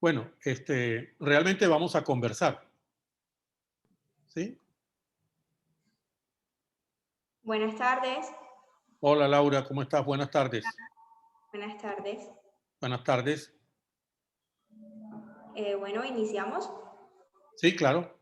Bueno, realmente vamos a conversar, ¿sí? Buenas tardes, Hola Laura, ¿cómo estás? Buenas tardes. buenas tardes. Buenas tardes. Bueno, iniciamos. Sí, claro.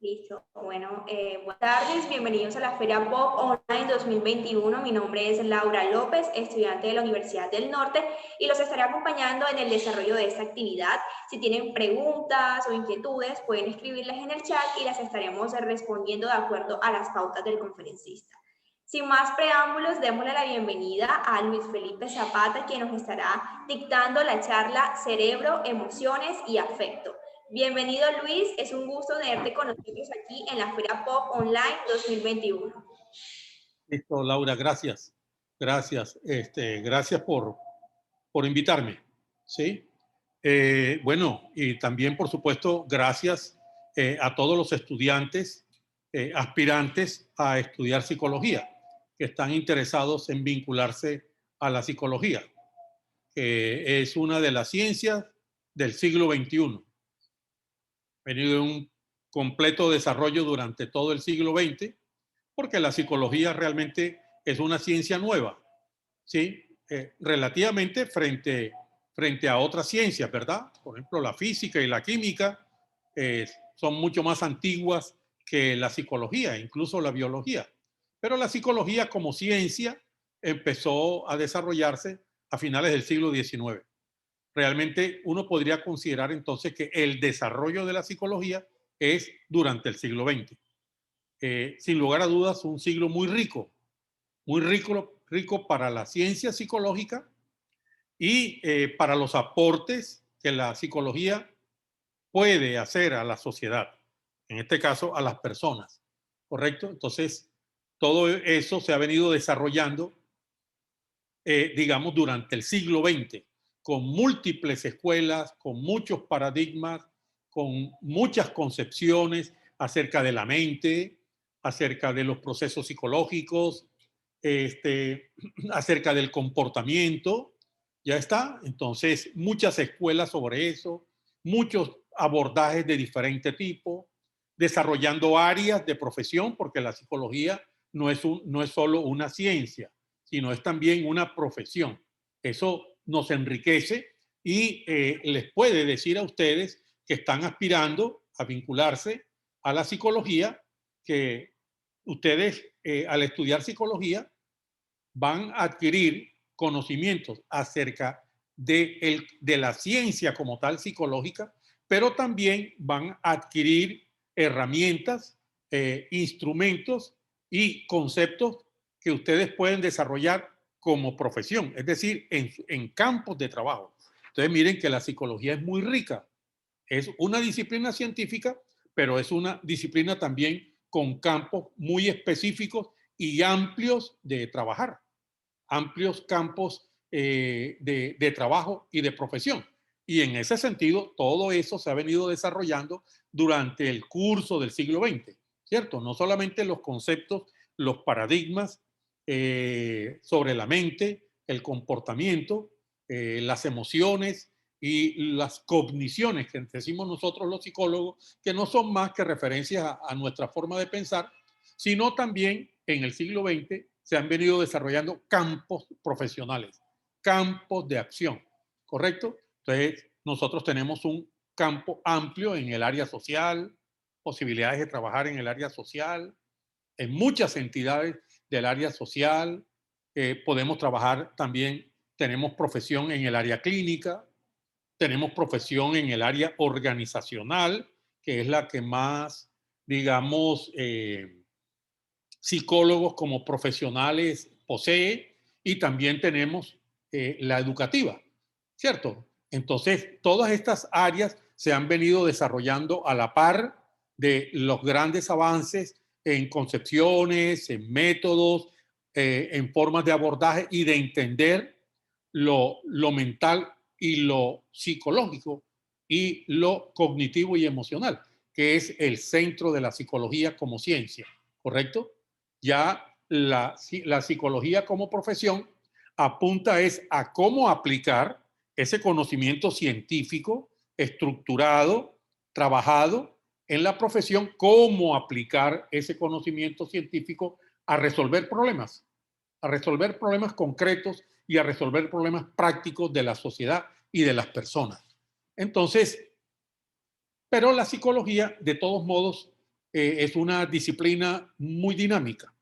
Listo. Bueno, buenas tardes, bienvenidos a la Feria Pop Online 2021. Mi nombre es Laura López, estudiante de la Universidad del Norte, y los estaré acompañando en el desarrollo de esta actividad. Si tienen preguntas o inquietudes, pueden escribirlas en el chat y las estaremos respondiendo de acuerdo a las pautas del conferencista. Sin más preámbulos, démosle la bienvenida a Luis Felipe Zapata, quien nos estará dictando la charla Cerebro, Emociones y Afecto. Bienvenido Luis, es un gusto tenerte con nosotros aquí en la Feria Pop Online 2021. Listo, Laura, gracias. Gracias. Gracias por invitarme, ¿sí? Bueno, y también, por supuesto, gracias a todos los estudiantes, aspirantes a estudiar psicología, que están interesados en vincularse a la psicología, que es una de las ciencias del siglo XXI. Venido de un completo desarrollo durante todo el siglo XX, porque la psicología realmente es una ciencia nueva, ¿sí? Relativamente frente a otras ciencias, ¿verdad? Por ejemplo, la física y la química son mucho más antiguas que la psicología, incluso la biología. Pero la psicología como ciencia empezó a desarrollarse a finales del siglo XIX. Realmente uno podría considerar entonces que el desarrollo de la psicología es durante el siglo XX. Sin lugar a dudas, un siglo muy rico, rico para la ciencia psicológica y para los aportes que la psicología puede hacer a la sociedad, en este caso a las personas, ¿correcto? Entonces, todo eso se ha venido desarrollando, digamos, durante el siglo XX, con múltiples escuelas, con muchos paradigmas, con muchas concepciones acerca de la mente, acerca de los procesos psicológicos, acerca del comportamiento. Ya está. Entonces, muchas escuelas sobre eso, muchos abordajes de diferente tipo, desarrollando áreas de profesión, porque la psicología no es solo una ciencia, sino es también una profesión. Eso nos enriquece y les puede decir a ustedes que están aspirando a vincularse a la psicología, que ustedes al estudiar psicología van a adquirir conocimientos acerca de la ciencia como tal psicológica, pero también van a adquirir herramientas, instrumentos y conceptos que ustedes pueden desarrollar como profesión, es decir, en campos de trabajo. Entonces miren que la psicología es muy rica, es una disciplina científica, pero es una disciplina también con campos muy específicos y amplios de trabajar, amplios campos de trabajo y de profesión. Y en ese sentido, todo eso se ha venido desarrollando durante el curso del siglo XX, ¿cierto? No solamente los conceptos, los paradigmas sobre la mente, el comportamiento, las emociones y las cogniciones que decimos nosotros los psicólogos, que no son más que referencias a nuestra forma de pensar, sino también en el siglo XX se han venido desarrollando campos profesionales, campos de acción, ¿correcto? Entonces, nosotros tenemos un campo amplio en el área social, posibilidades de trabajar en el área social, en muchas entidades del área social, podemos trabajar también, tenemos profesión en el área clínica, tenemos profesión en el área organizacional, que es la que más, digamos, psicólogos como profesionales posee, y también tenemos la educativa, ¿cierto? Entonces, todas estas áreas se han venido desarrollando a la par de los grandes avances en concepciones, en métodos, en formas de abordaje y de entender lo mental y lo psicológico y lo cognitivo y emocional, que es el centro de la psicología como ciencia, ¿correcto? Ya la psicología como profesión apunta es a cómo aplicar ese conocimiento científico estructurado, trabajado en la profesión, cómo aplicar ese conocimiento científico a resolver problemas concretos y a resolver problemas prácticos de la sociedad y de las personas. Entonces, pero la psicología, de todos modos, es una disciplina muy dinámica,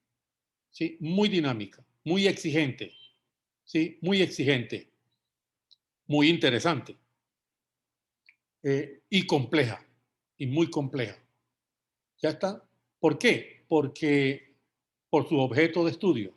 ¿sí? Muy dinámica, muy exigente, ¿sí? Muy exigente, muy interesante y compleja, y muy compleja. ¿Ya está? ¿Por qué? Porque por su objeto de estudio.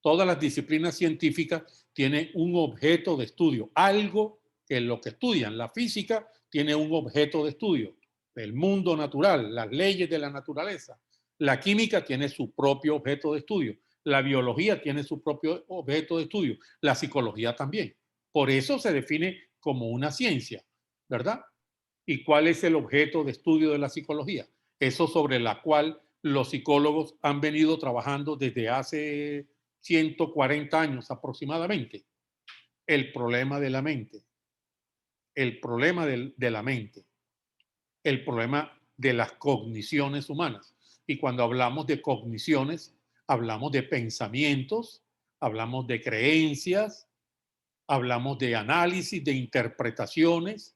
Todas las disciplinas científicas tienen un objeto de estudio, algo que lo que estudian. La física tiene un objeto de estudio, el mundo natural, las leyes de la naturaleza. La química tiene su propio objeto de estudio. La biología tiene su propio objeto de estudio. La psicología también. Por eso se define como una ciencia, ¿verdad? ¿Y cuál es el objeto de estudio de la psicología? Eso sobre la cual los psicólogos han venido trabajando desde hace 140 años aproximadamente. El problema de la mente, el problema de la mente, el problema de las cogniciones humanas. Y cuando hablamos de cogniciones, hablamos de pensamientos, hablamos de creencias, hablamos de análisis, de interpretaciones,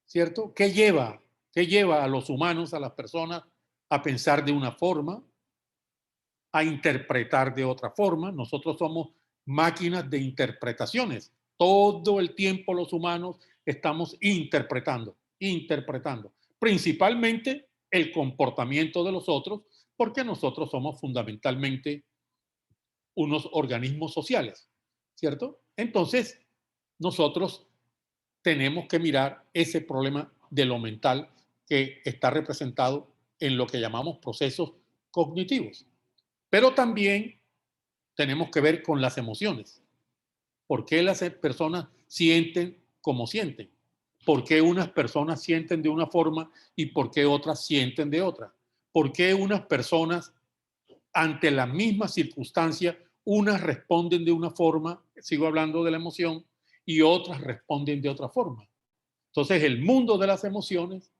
¿cierto? ¿Qué lleva a los humanos, a las personas, a pensar de una forma, a interpretar de otra forma? Nosotros somos máquinas de interpretaciones. Todo el tiempo los humanos estamos interpretando, principalmente el comportamiento de los otros, porque nosotros somos fundamentalmente unos organismos sociales, ¿cierto? Entonces, nosotros tenemos que mirar ese problema de lo mental que está representado en lo que llamamos procesos cognitivos. Pero también tenemos que ver con las emociones. ¿Por qué las personas sienten como sienten? ¿Por qué unas personas sienten de una forma y por qué otras sienten de otra? ¿Por qué unas personas ante la misma circunstancia, unas responden de una forma, sigo hablando de la emoción, y otras responden de otra forma? Entonces, el mundo de las emociones,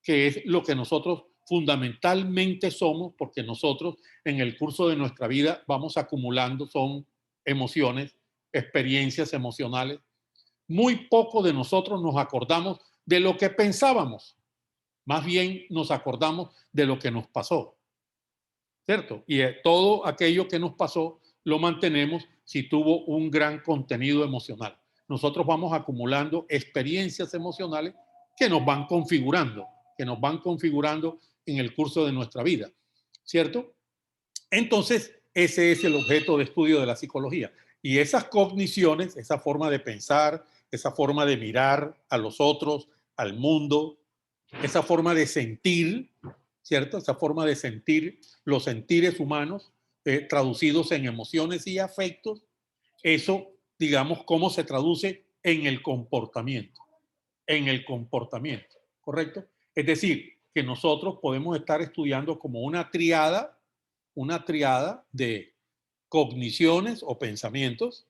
que es lo que nosotros fundamentalmente somos, porque nosotros en el curso de nuestra vida vamos acumulando, son emociones, experiencias emocionales. Muy poco de nosotros nos acordamos de lo que pensábamos, más bien nos acordamos de lo que nos pasó, ¿cierto? Y todo aquello que nos pasó lo mantenemos si tuvo un gran contenido emocional. Nosotros vamos acumulando experiencias emocionales que nos van configurando, en el curso de nuestra vida, ¿cierto? Entonces, ese es el objeto de estudio de la psicología. Y esas cogniciones, esa forma de pensar, esa forma de mirar a los otros, al mundo, esa forma de sentir, ¿cierto? Esa forma de sentir los sentires humanos traducidos en emociones y afectos, eso, digamos, cómo se traduce en el comportamiento, ¿correcto? Es decir, que nosotros podemos estar estudiando como una triada de cogniciones o pensamientos,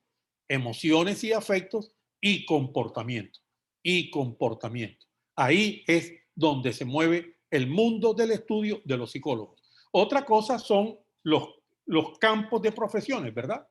emociones y afectos y comportamiento. Y comportamiento. Ahí es donde se mueve el mundo del estudio de los psicólogos. Otra cosa son los campos de profesiones, ¿verdad?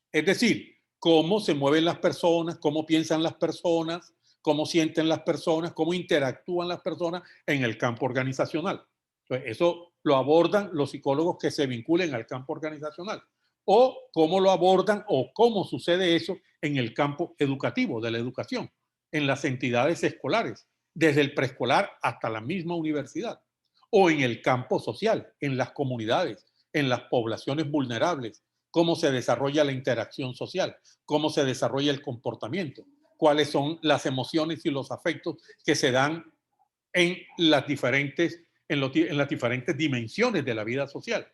Es decir, cómo se mueven las personas, cómo piensan las personas, cómo sienten las personas, cómo interactúan las personas en el campo organizacional. Entonces, eso lo abordan los psicólogos que se vinculen al campo organizacional. O cómo lo abordan o cómo sucede eso en el campo educativo, de la educación, en las entidades escolares, desde el preescolar hasta la misma universidad. O en el campo social, en las comunidades, en las poblaciones vulnerables, cómo se desarrolla la interacción social, cómo se desarrolla el comportamiento, cuáles son las emociones y los afectos que se dan en las diferentes, en las diferentes dimensiones de la vida social,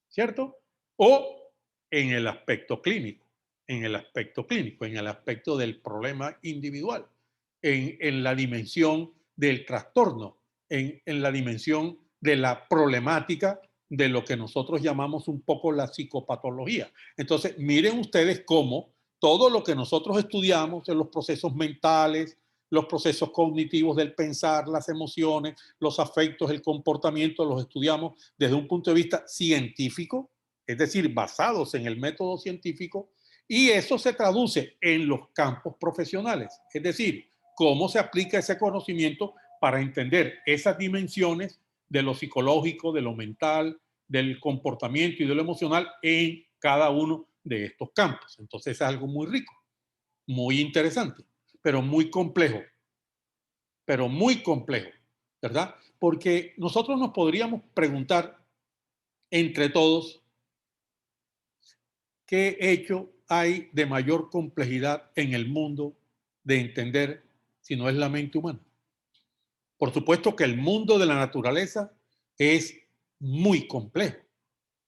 ¿cierto? O en el aspecto clínico, en el aspecto del problema individual, en la dimensión del trastorno, en la dimensión de la problemática de lo que nosotros llamamos un poco la psicopatología. Entonces, miren ustedes cómo todo lo que nosotros estudiamos en los procesos mentales, los procesos cognitivos del pensar, las emociones, los afectos, el comportamiento, los estudiamos desde un punto de vista científico, es decir, basados en el método científico, y eso se traduce en los campos profesionales, es decir, cómo se aplica ese conocimiento para entender esas dimensiones de lo psicológico, de lo mental, del comportamiento y de lo emocional en cada uno de estos campos. Entonces es algo muy rico, muy interesante, pero muy complejo, ¿verdad? Porque nosotros nos podríamos preguntar entre todos qué hecho hay de mayor complejidad en el mundo de entender si no es la mente humana. Por supuesto que el mundo de la naturaleza es muy complejo,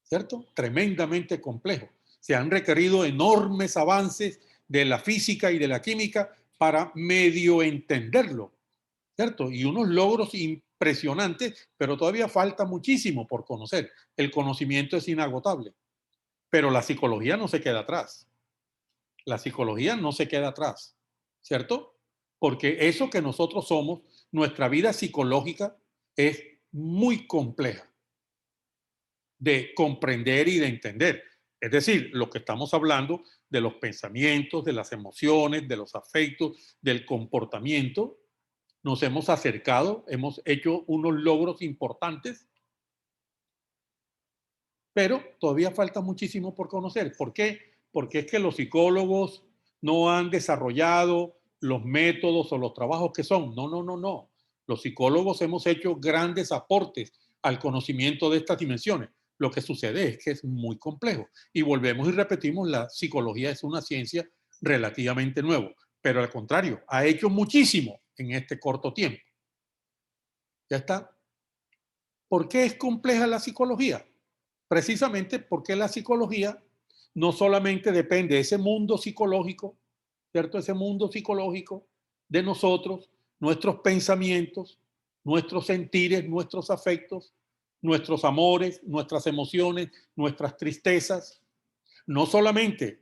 ¿cierto? Tremendamente complejo. Se han requerido enormes avances de la física y de la química para medio entenderlo, ¿cierto? Y unos logros impresionantes, pero todavía falta muchísimo por conocer. El conocimiento es inagotable, pero la psicología no se queda atrás. La psicología no se queda atrás, ¿cierto? Porque eso que nosotros somos, nuestra vida psicológica es muy compleja de comprender y de entender. Es decir, lo que estamos hablando de los pensamientos, de las emociones, de los afectos, del comportamiento, nos hemos acercado, hemos hecho unos logros importantes, pero todavía falta muchísimo por conocer. ¿Por qué? Porque es que los psicólogos no han desarrollado los métodos o los trabajos que son. No, no, no, no. Los psicólogos hemos hecho grandes aportes al conocimiento de estas dimensiones. Lo que sucede es que es muy complejo. Y volvemos y repetimos, la psicología es una ciencia relativamente nueva, pero al contrario, ha hecho muchísimo en este corto tiempo. ¿Ya está? ¿Por qué es compleja la psicología? Precisamente porque la psicología no solamente depende de ese mundo psicológico, ¿cierto? Ese mundo psicológico de nosotros, nuestros pensamientos, nuestros sentires, nuestros afectos, nuestros amores, nuestras emociones, nuestras tristezas, no solamente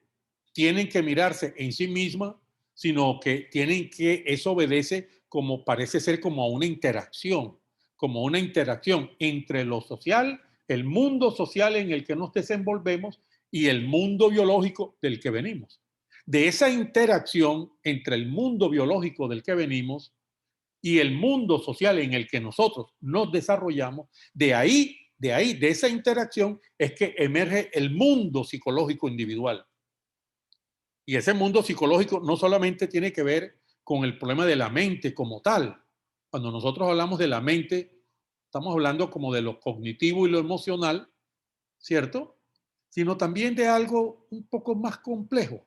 tienen que mirarse en sí misma, sino que tienen que, eso obedece como parece ser como una interacción entre lo social, el mundo social en el que nos desenvolvemos y el mundo biológico del que venimos. De esa interacción entre el mundo biológico del que venimos y el mundo social en el que nosotros nos desarrollamos, de esa interacción es que emerge el mundo psicológico individual. Y ese mundo psicológico no solamente tiene que ver con el problema de la mente como tal. Cuando nosotros hablamos de la mente, estamos hablando como de lo cognitivo y lo emocional, ¿cierto? Sino también de algo un poco más complejo,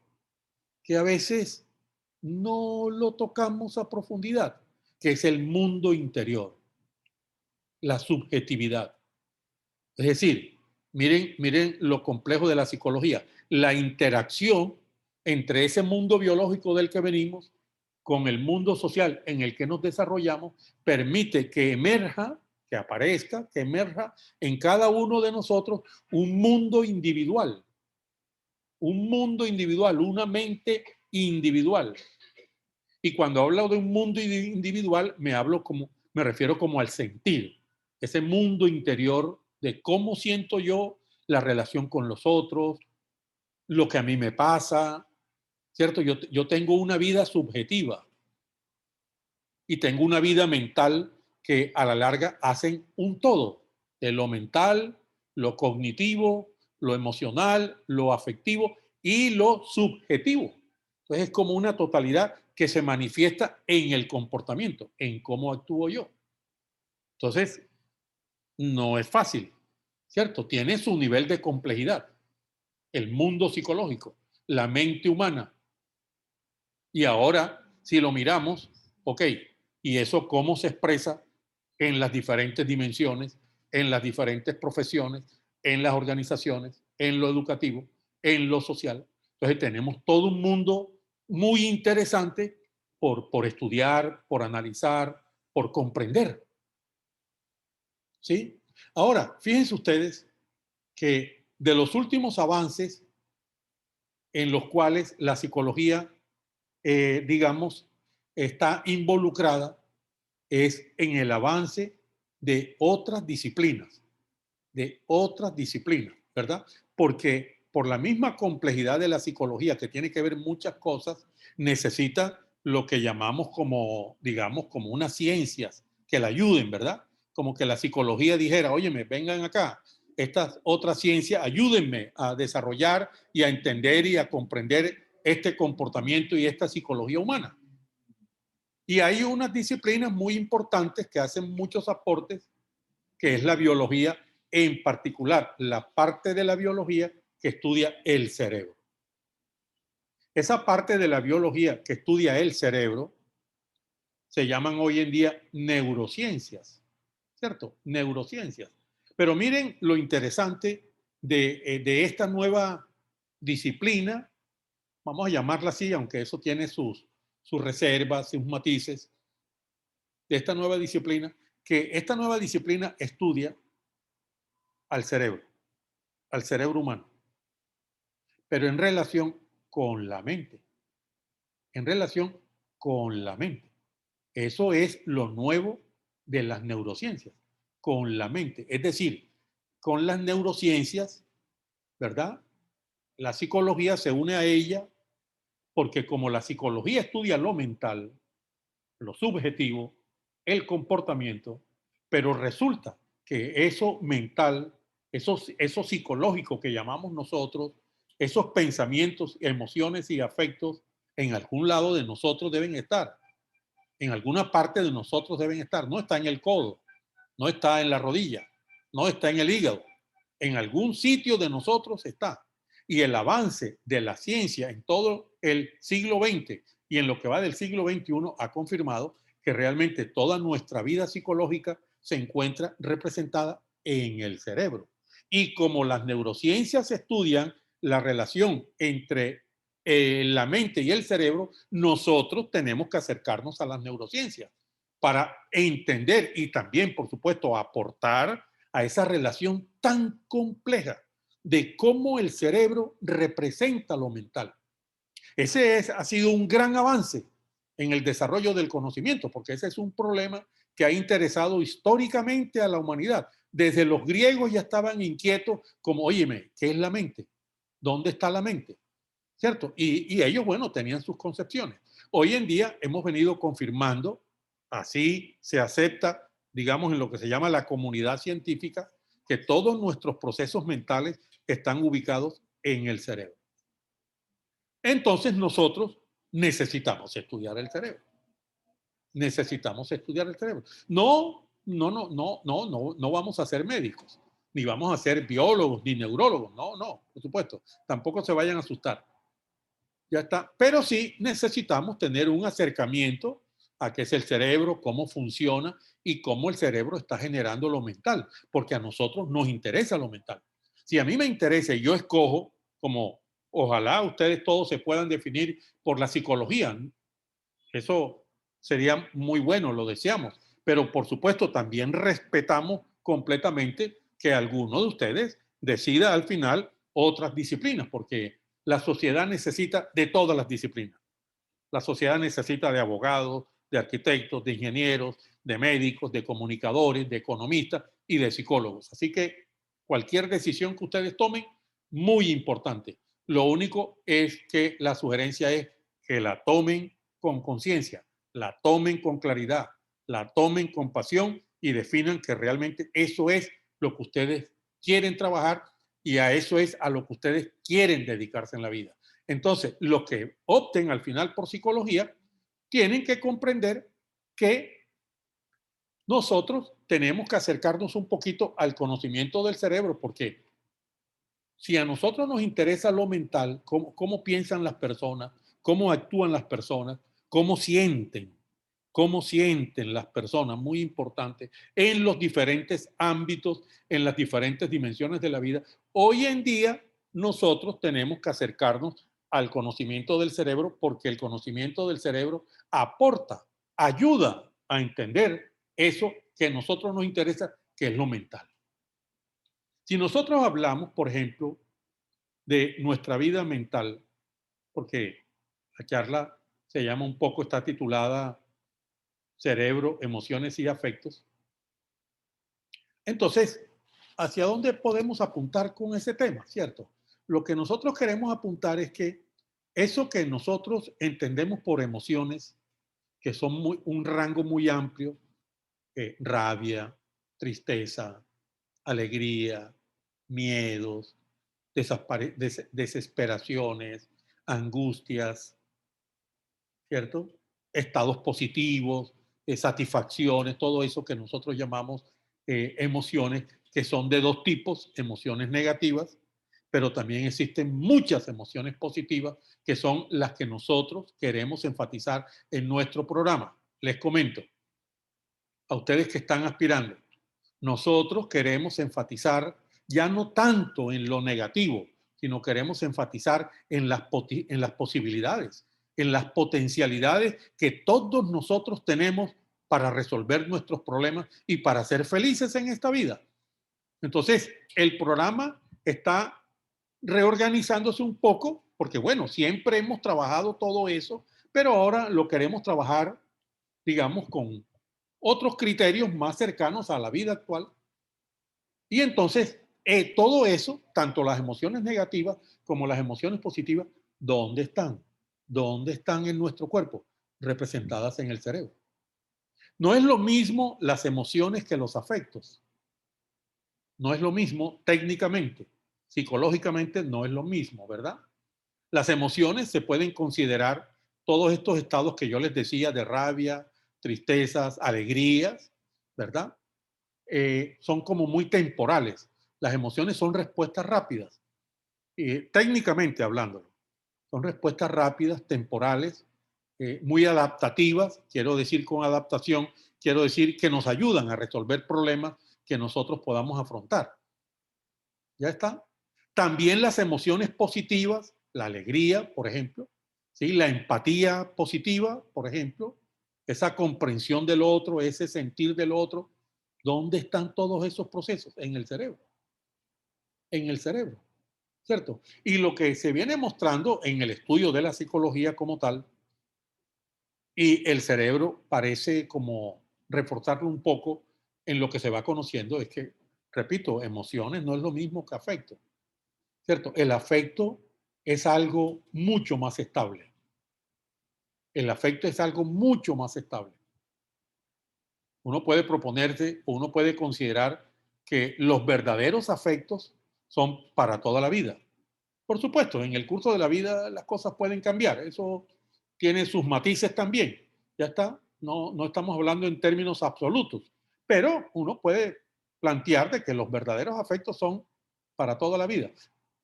que a veces no lo tocamos a profundidad, que es el mundo interior, la subjetividad. Es decir, miren lo complejo de la psicología, la interacción entre ese mundo biológico del que venimos con el mundo social en el que nos desarrollamos permite que emerja, que aparezca, que emerja en cada uno de nosotros un mundo individual, una mente individual. Y cuando hablo de un mundo individual, me refiero como al sentir, ese mundo interior de cómo siento yo la relación con los otros, lo que a mí me pasa, ¿cierto? Yo tengo una vida subjetiva y tengo una vida mental que a la larga hacen un todo, de lo mental, lo cognitivo, lo emocional, lo afectivo y lo subjetivo. Entonces es como una totalidad que se manifiesta en el comportamiento, en cómo actúo yo. Entonces, no es fácil, ¿cierto? Tiene su nivel de complejidad. El mundo psicológico, la mente humana. Y ahora, si lo miramos, ok, ¿y eso cómo se expresa en las diferentes dimensiones, en las diferentes profesiones, en las organizaciones, en lo educativo, en lo social? Entonces tenemos todo un mundo muy interesante por estudiar, por analizar, por comprender. ¿Sí? Ahora, fíjense ustedes que de los últimos avances en los cuales la psicología, digamos, está involucrada es en el avance de otras disciplinas, ¿verdad? Porque por la misma complejidad de la psicología, que tiene que ver muchas cosas, necesita lo que llamamos como, digamos, como unas ciencias que la ayuden, ¿verdad? Como que la psicología dijera, óyeme, vengan acá, estas otras ciencias, ayúdenme a desarrollar y a entender y a comprender este comportamiento y esta psicología humana. Y hay unas disciplinas muy importantes que hacen muchos aportes, que es la biología, en particular la parte de la biología que estudia el cerebro. Esa parte de la biología que estudia el cerebro se llaman hoy en día neurociencias, ¿cierto? Neurociencias. Pero miren lo interesante de esta nueva disciplina, vamos a llamarla así, aunque eso tiene sus reservas, sus matices, de esta nueva disciplina, que esta nueva disciplina estudia al cerebro humano, pero en relación con la mente, en relación con la mente. Eso es lo nuevo de las neurociencias, con la mente. Es decir, con las neurociencias, ¿verdad? La psicología se une a ella porque como la psicología estudia lo mental, lo subjetivo, el comportamiento, pero resulta que eso mental, eso psicológico que llamamos nosotros, esos pensamientos, emociones y afectos en algún lado de nosotros deben estar, en alguna parte de nosotros deben estar. No está en el codo, no está en la rodilla, no está en el hígado, en algún sitio de nosotros está. Y el avance de la ciencia en todo el siglo XX y en lo que va del siglo XXI ha confirmado que realmente toda nuestra vida psicológica se encuentra representada en el cerebro. Y como las neurociencias estudian la relación entre la mente y el cerebro, nosotros tenemos que acercarnos a las neurociencias para entender y también, por supuesto, aportar a esa relación tan compleja de cómo el cerebro representa lo mental. Ha sido un gran avance en el desarrollo del conocimiento, porque ese es un problema que ha interesado históricamente a la humanidad. Desde los griegos ya estaban inquietos como, óyeme, ¿qué es la mente? ¿Dónde está la mente? ¿Cierto? Y ellos, bueno, tenían sus concepciones. Hoy en día hemos venido confirmando, así se acepta, digamos, en lo que se llama la comunidad científica, que todos nuestros procesos mentales están ubicados en el cerebro. Entonces nosotros necesitamos estudiar el cerebro. Necesitamos estudiar el cerebro. No vamos a ser médicos, ni vamos a ser biólogos, ni neurólogos. No, por supuesto. Tampoco se vayan a asustar. Ya está. Pero sí necesitamos tener un acercamiento a qué es el cerebro, cómo funciona y cómo el cerebro está generando lo mental, porque a nosotros nos interesa lo mental. Si a mí me interesa y yo escojo, como ojalá ustedes todos se puedan definir por la psicología, eso sería muy bueno, lo deseamos, pero por supuesto también respetamos completamente que alguno de ustedes decida al final otras disciplinas, porque la sociedad necesita de todas las disciplinas. La sociedad necesita de abogados, de arquitectos, de ingenieros, de médicos, de comunicadores, de economistas y de psicólogos. Así que cualquier decisión que ustedes tomen, muy importante. Lo único es que la sugerencia es que la tomen con conciencia, la tomen con claridad, la tomen con pasión y definan que realmente eso es lo que ustedes quieren trabajar y a eso es a lo que ustedes quieren dedicarse en la vida. Entonces, los que opten al final por psicología tienen que comprender que nosotros tenemos que acercarnos un poquito al conocimiento del cerebro, porque si a nosotros nos interesa lo mental, cómo piensan las personas, cómo actúan las personas, cómo sienten las personas, muy importante, en los diferentes ámbitos, en las diferentes dimensiones de la vida. Hoy en día nosotros tenemos que acercarnos al conocimiento del cerebro porque el conocimiento del cerebro aporta, ayuda a entender eso que a nosotros nos interesa, que es lo mental. Si nosotros hablamos, por ejemplo, de nuestra vida mental, porque la charla se llama un poco, está titulada Cerebro, Emociones y Afectos. Entonces, ¿hacia dónde podemos apuntar con ese tema? ¿Cierto? Lo que nosotros queremos apuntar es que eso que nosotros entendemos por emociones, que son un rango muy amplio, rabia, tristeza, alegría, miedos, desesperaciones, angustias, ¿cierto? Estados positivos, satisfacciones, todo eso que nosotros llamamos emociones, que son de dos tipos, emociones negativas, pero también existen muchas emociones positivas que son las que nosotros queremos enfatizar en nuestro programa. Les comento a ustedes que están aspirando, nosotros queremos enfatizar ya no tanto en lo negativo, sino queremos enfatizar en las posibilidades, en las potencialidades que todos nosotros tenemos para resolver nuestros problemas y para ser felices en esta vida. Entonces, el programa está reorganizándose un poco, porque bueno, siempre hemos trabajado todo eso, pero ahora lo queremos trabajar, digamos, con otros criterios más cercanos a la vida actual. Y entonces, todo eso, tanto las emociones negativas como las emociones positivas, ¿dónde están? ¿Dónde están en nuestro cuerpo? Representadas en el cerebro. No es lo mismo las emociones que los afectos. No es lo mismo técnicamente. Psicológicamente no es lo mismo, ¿verdad? Las emociones se pueden considerar todos estos estados que yo les decía de rabia, tristezas, alegrías, ¿verdad? Son como muy temporales. Las emociones son respuestas rápidas, técnicamente hablando. Son respuestas rápidas, temporales, muy adaptativas. Quiero decir con adaptación, quiero decir que nos ayudan a resolver problemas que nosotros podamos afrontar. ¿Ya está? También las emociones positivas, la alegría, por ejemplo, ¿sí? La empatía positiva, por ejemplo, esa comprensión del otro, ese sentir del otro. ¿Dónde están todos esos procesos? En el cerebro. En el cerebro, ¿cierto? Y lo que se viene mostrando en el estudio de la psicología como tal, y el cerebro parece como reforzarlo un poco en lo que se va conociendo, es que, repito, emociones no es lo mismo que afecto, ¿cierto? El afecto es algo mucho más estable. El afecto es algo mucho más estable. Uno puede proponerse, uno puede considerar que los verdaderos afectos son para toda la vida. Por supuesto, en el curso de la vida las cosas pueden cambiar. Eso tiene sus matices también. Ya está. No, no estamos hablando en términos absolutos. Pero uno puede plantear de que los verdaderos afectos son para toda la vida.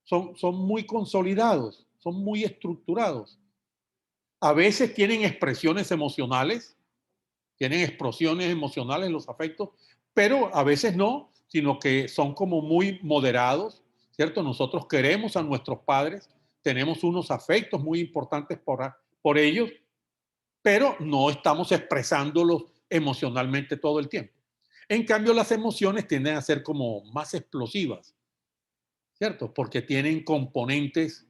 Son muy consolidados, son muy estructurados. A veces tienen expresiones emocionales, tienen explosiones emocionales los afectos, pero a veces no, sino que son como muy moderados, ¿cierto? Nosotros queremos a nuestros padres, tenemos unos afectos muy importantes por ellos, pero no estamos expresándolos emocionalmente todo el tiempo. En cambio, las emociones tienden a ser como más explosivas, ¿cierto? Porque tienen componentes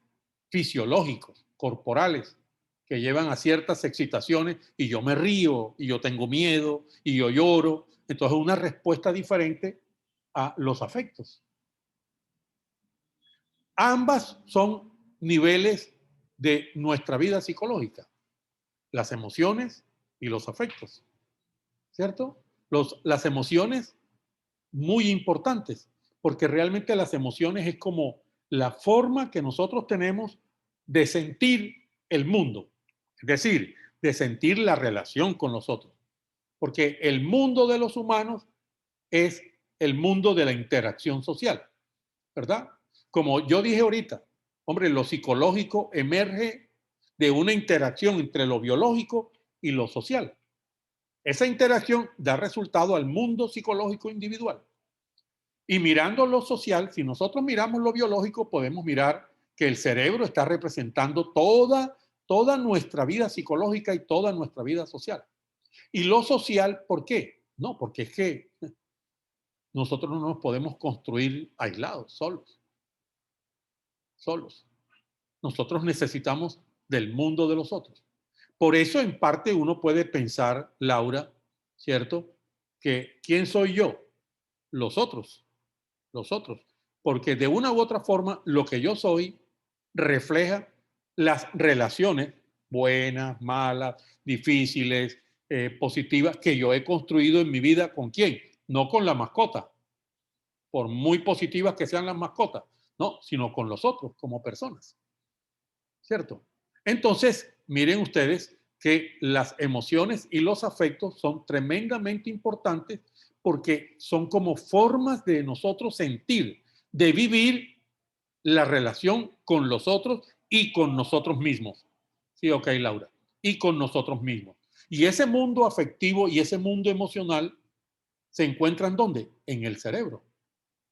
fisiológicos, corporales, que llevan a ciertas excitaciones y yo me río y yo tengo miedo y yo lloro. Entonces, una respuesta diferente a los afectos. Ambas son niveles de nuestra vida psicológica, las emociones y los afectos, ¿cierto? Las emociones muy importantes, porque realmente las emociones es como la forma que nosotros tenemos de sentir el mundo, es decir, de sentir la relación con los otros, porque el mundo de los humanos es el mundo de la interacción social, ¿verdad? Como yo dije ahorita, hombre, lo psicológico emerge de una interacción entre lo biológico y lo social. Esa interacción da resultado al mundo psicológico individual. Y mirando lo social, si nosotros miramos lo biológico, podemos mirar que el cerebro está representando toda nuestra vida psicológica y toda nuestra vida social. Y lo social, ¿por qué? No, porque es que nosotros no nos podemos construir aislados, solos. Nosotros necesitamos del mundo de los otros. Por eso, en parte, uno puede pensar, Laura, ¿cierto? Que ¿quién soy yo? Los otros, los otros. Porque de una u otra forma, lo que yo soy refleja las relaciones buenas, malas, difíciles, positivas que yo he construido en mi vida. ¿Con quién? No con la mascota, por muy positivas que sean las mascotas, no, sino con los otros como personas, ¿cierto? Entonces, miren ustedes que las emociones y los afectos son tremendamente importantes porque son como formas de nosotros sentir, de vivir la relación con los otros y con nosotros mismos. Sí, ok, Laura. Y con nosotros mismos. Y ese mundo afectivo y ese mundo emocional se encuentran ¿dónde? En el cerebro.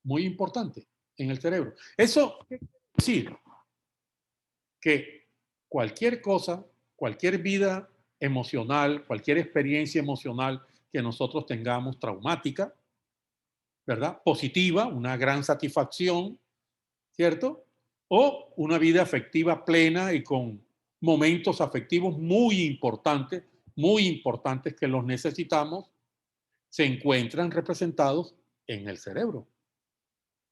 Muy importante, en el cerebro. Eso quiere decir que cualquier cosa, cualquier vida emocional, cualquier experiencia emocional que nosotros tengamos traumática, ¿verdad? Positiva, una gran satisfacción, ¿cierto? O una vida afectiva plena y con momentos afectivos muy importantes que los necesitamos, se encuentran representados en el cerebro.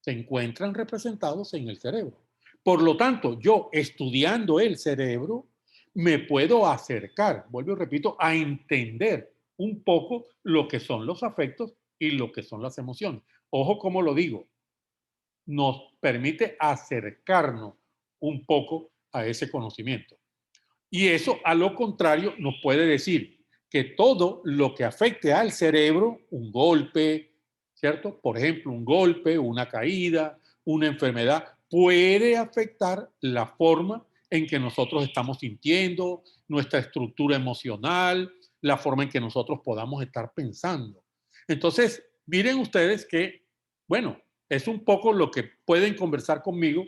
Se encuentran representados en el cerebro. Por lo tanto, yo estudiando el cerebro, me puedo acercar, vuelvo y repito, a entender un poco lo que son los afectos y lo que son las emociones. Ojo como lo digo, nos permite acercarnos un poco a ese conocimiento. Y eso, a lo contrario, nos puede decir que todo lo que afecte al cerebro, un golpe, ¿cierto? Por ejemplo, un golpe, una caída, una enfermedad, puede afectar la forma en que nosotros estamos sintiendo, nuestra estructura emocional, la forma en que nosotros podamos estar pensando. Entonces, miren ustedes que, bueno, es un poco lo que pueden conversar conmigo,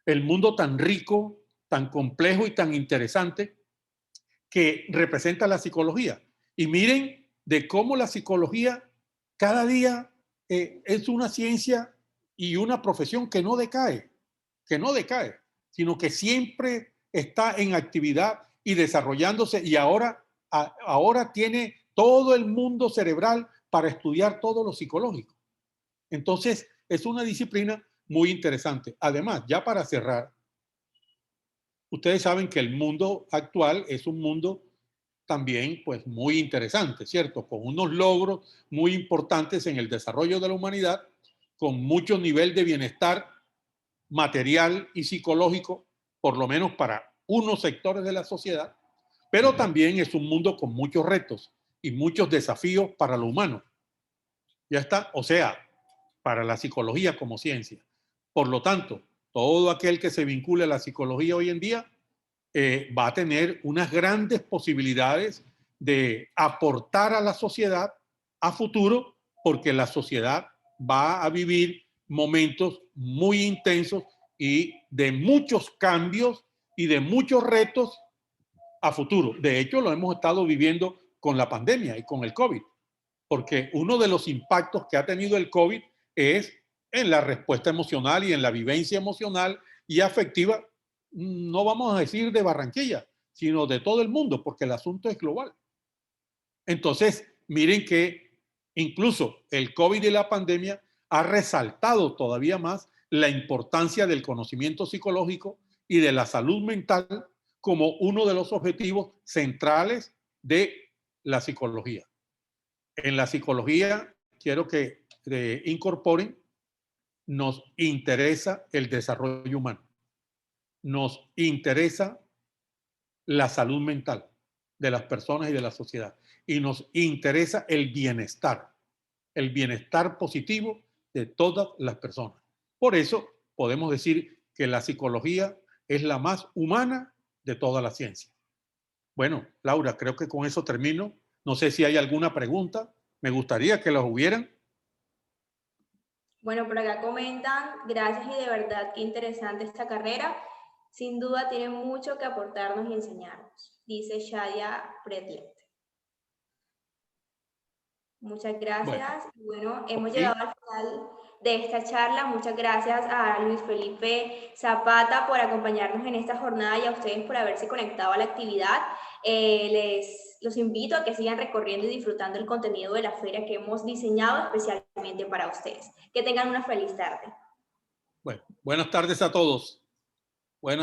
el mundo tan rico, tan complejo y tan interesante que representa la psicología. Y miren de cómo la psicología cada día es una ciencia y una profesión que no decae, sino que siempre está en actividad y desarrollándose y ahora tiene todo el mundo cerebral para estudiar todo lo psicológico. Entonces, es una disciplina muy interesante. Además, ya para cerrar, ustedes saben que el mundo actual es un mundo también pues muy interesante, ¿cierto? Con unos logros muy importantes en el desarrollo de la humanidad, con mucho nivel de bienestar material y psicológico, por lo menos para unos sectores de la sociedad, pero también es un mundo con muchos retos y muchos desafíos para lo humano. Ya está, o sea, para la psicología como ciencia. Por lo tanto, todo aquel que se vincule a la psicología hoy en día va a tener unas grandes posibilidades de aportar a la sociedad a futuro, porque la sociedad va a vivir momentos muy intensos y de muchos cambios y de muchos retos a futuro. De hecho, lo hemos estado viviendo con la pandemia y con el COVID, porque uno de los impactos que ha tenido el COVID es en la respuesta emocional y en la vivencia emocional y afectiva, no vamos a decir de Barranquilla, sino de todo el mundo, porque el asunto es global. Entonces, miren que incluso el COVID y la pandemia ha resaltado todavía más la importancia del conocimiento psicológico y de la salud mental como uno de los objetivos centrales de la psicología. En la psicología, quiero que incorporen, nos interesa el desarrollo humano, nos interesa la salud mental de las personas y de la sociedad, y nos interesa el bienestar positivo de todas las personas. Por eso podemos decir que la psicología es la más humana de toda la ciencia. Bueno, Laura, creo que con eso termino. No sé si hay alguna pregunta. Me gustaría que las hubieran. Bueno, por acá comentan, gracias y de verdad qué interesante esta carrera. Sin duda tiene mucho que aportarnos y enseñarnos, dice Shadia Pretlet. Muchas Bueno, gracias. Bueno, hemos ok. llegado al final de esta charla. Muchas gracias a Luis Felipe Zapata por acompañarnos en esta jornada y a ustedes por haberse conectado a la actividad. los invito a que sigan recorriendo y disfrutando el contenido de la feria que hemos diseñado especialmente para ustedes. Que tengan una feliz tarde. Bueno, buenas tardes a todos. Buenas